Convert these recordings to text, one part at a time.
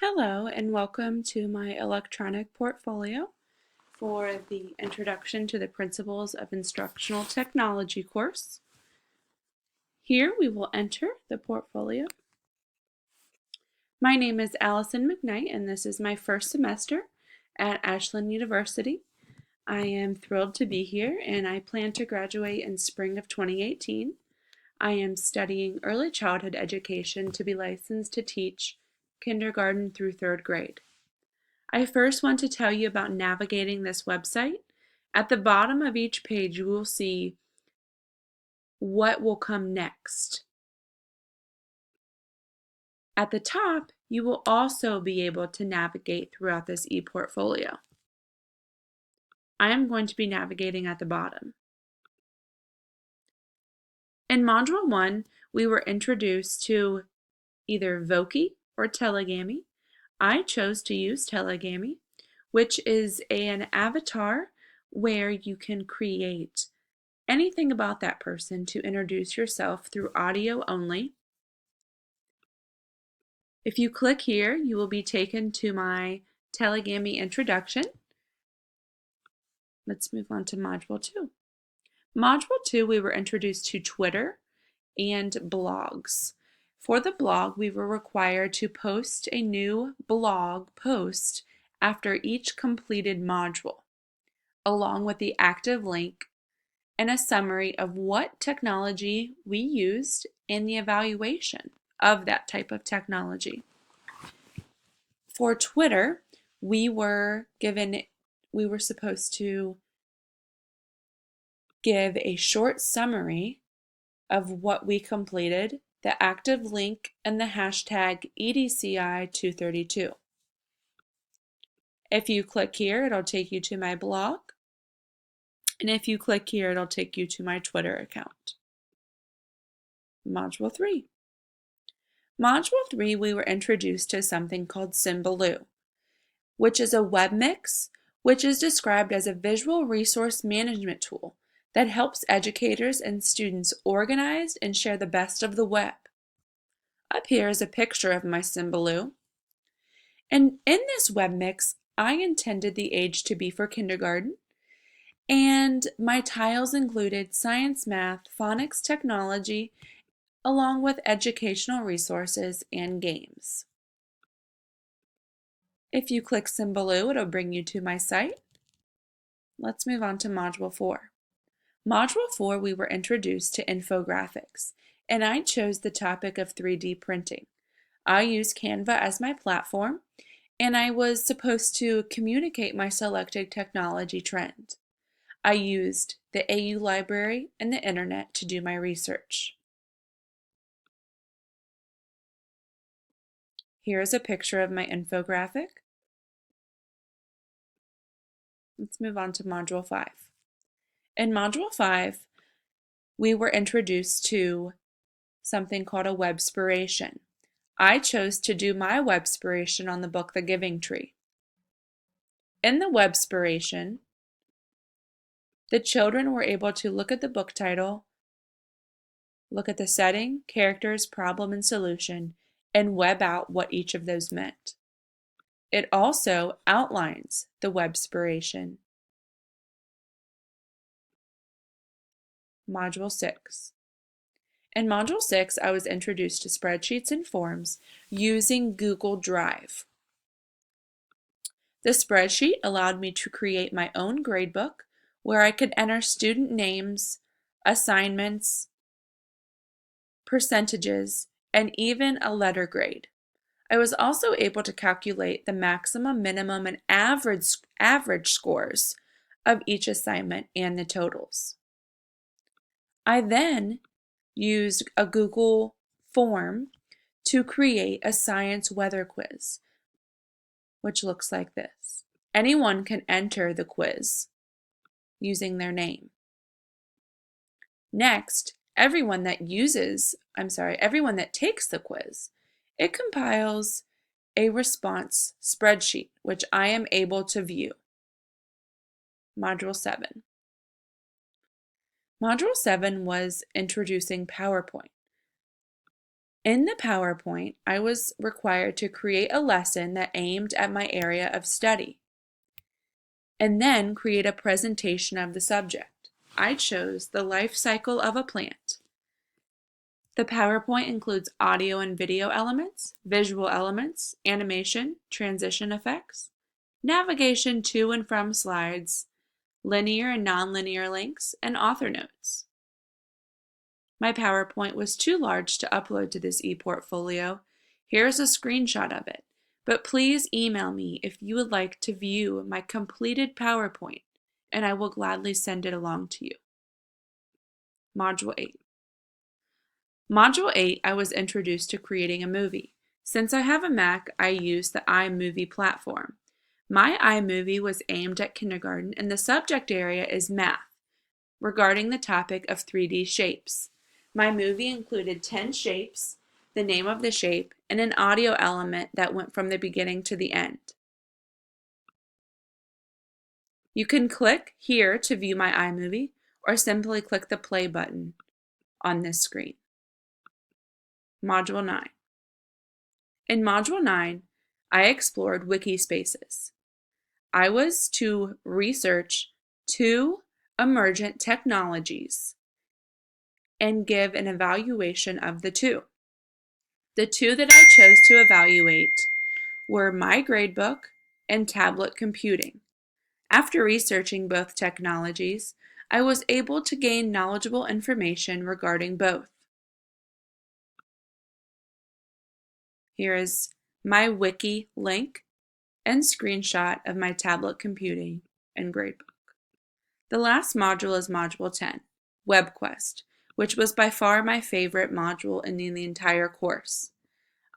Hello and welcome to my electronic portfolio for the Introduction to the Principles of Instructional Technology course. Here we will enter the portfolio. My name is Allison McKnight and this is my first semester at Ashland University. I am thrilled to be here and I plan to graduate in spring of 2018. I am studying early childhood education to be licensed to teach kindergarten through third grade. I first want to tell you about navigating this website. At the bottom of each page, you will see what will come next. At the top, you will also be able to navigate throughout this ePortfolio. I am going to be navigating at the bottom. In Module 1, we were introduced to either Voki or Telegamy. I chose to use Telegamy, which is an avatar where you can create anything about that person to introduce yourself through audio only. If you click here, you will be taken to my Telegamy introduction. Let's move on to Module 2. Module 2, we were introduced to Twitter and blogs. For the blog, we were required to post a new blog post after each completed module, along with the active link and a summary of what technology we used in the evaluation of that type of technology. For Twitter, we were supposed to give a short summary of what we completed, the active link, and the hashtag EDCI232. If you click here, it'll take you to my blog. And if you click here, it'll take you to my Twitter account. Module 3. Module 3, we were introduced to something called Symbaloo, which is a web mix, which is described as a visual resource management tool that helps educators and students organize and share the best of the web. Up here is a picture of my Symbaloo. And in this web mix, I intended the age to be for kindergarten, and my tiles included science, math, phonics, technology, along with educational resources and games. If you click Symbaloo, it'll bring you to my site. Let's move on to Module 4. Module 4, we were introduced to infographics, and I chose the topic of 3D printing. I used Canva as my platform, and I was supposed to communicate my selected technology trend. I used the AU library and the internet to do my research. Here is a picture of my infographic. Let's move on to Module 5. In Module 5, we were introduced to something called a webspiration. I chose to do my webspiration on the book The Giving Tree. In the webspiration, the children were able to look at the book title, look at the setting, characters, problem, and solution, and web out what each of those meant. It also outlines the webspiration. Module 6. In Module 6, I was introduced to spreadsheets and forms using Google Drive. The spreadsheet allowed me to create my own gradebook where I could enter student names, assignments, percentages, and even a letter grade. I was also able to calculate the maximum, minimum, and average scores of each assignment and the totals. I then used a Google form to create a science weather quiz, which looks like this. Anyone can enter the quiz using their name. Next, everyone that takes the quiz, it compiles a response spreadsheet, which I am able to view. Module 7. Module 7 was introducing PowerPoint. In the PowerPoint, I was required to create a lesson that aimed at my area of study, and then create a presentation of the subject. I chose the life cycle of a plant. The PowerPoint includes audio and video elements, visual elements, animation, transition effects, navigation to and from slides, linear and nonlinear links, and author notes. My PowerPoint was too large to upload to this ePortfolio. Here's a screenshot of it, but please email me if you would like to view my completed PowerPoint, and I will gladly send it along to you. Module 8. Module 8, I was introduced to creating a movie. Since I have a Mac, I use the iMovie platform. My iMovie was aimed at kindergarten, and the subject area is math, regarding the topic of 3D shapes. My movie included 10 shapes, the name of the shape, and an audio element that went from the beginning to the end. You can click here to view my iMovie, or simply click the play button on this screen. Module 9. In Module 9, I explored Wikispaces. I was to research 2 emergent technologies and give an evaluation of the 2. The 2 that I chose to evaluate were My Gradebook and tablet computing. After researching both technologies, I was able to gain knowledgeable information regarding both. Here is my wiki link and screenshot of my tablet computing and gradebook. The last module is Module 10, WebQuest, which was by far my favorite module in the entire course.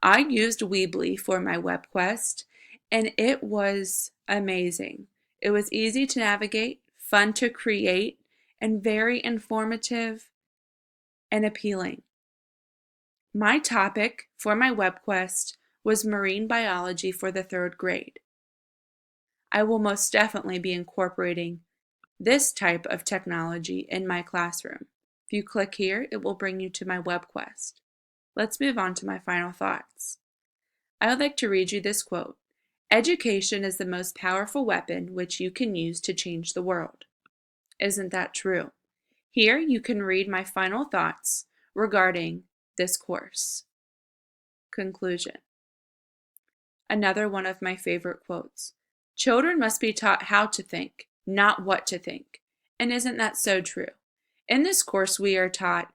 I used Weebly for my WebQuest, and it was amazing. It was easy to navigate, fun to create, and very informative and appealing. My topic for my WebQuest was marine biology for the 3rd grade. I will most definitely be incorporating this type of technology in my classroom. If you click here, it will bring you to my WebQuest. Let's move on to my final thoughts. I would like to read you this quote. Education is the most powerful weapon which you can use to change the world. Isn't that true? Here you can read my final thoughts regarding this course. Conclusion. Another one of my favorite quotes. Children must be taught how to think, not what to think. And isn't that so true? In this course, we are taught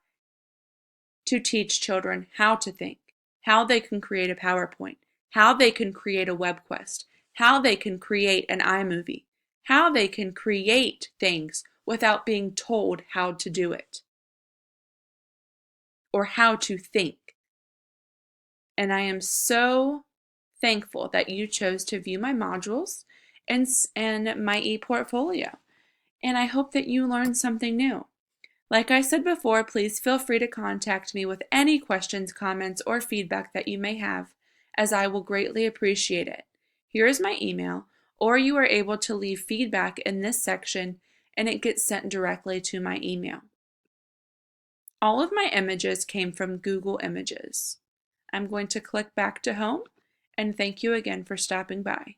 to teach children how to think, how they can create a PowerPoint, how they can create a WebQuest, how they can create an iMovie, how they can create things without being told how to do it, or how to think. And I am so thankful that you chose to view my modules and my ePortfolio. And I hope that you learned something new. Like I said before, please feel free to contact me with any questions, comments, or feedback that you may have, as I will greatly appreciate it. Here is my email, or you are able to leave feedback in this section and it gets sent directly to my email. All of my images came from Google Images. I'm going to click back to home, and thank you again for stopping by.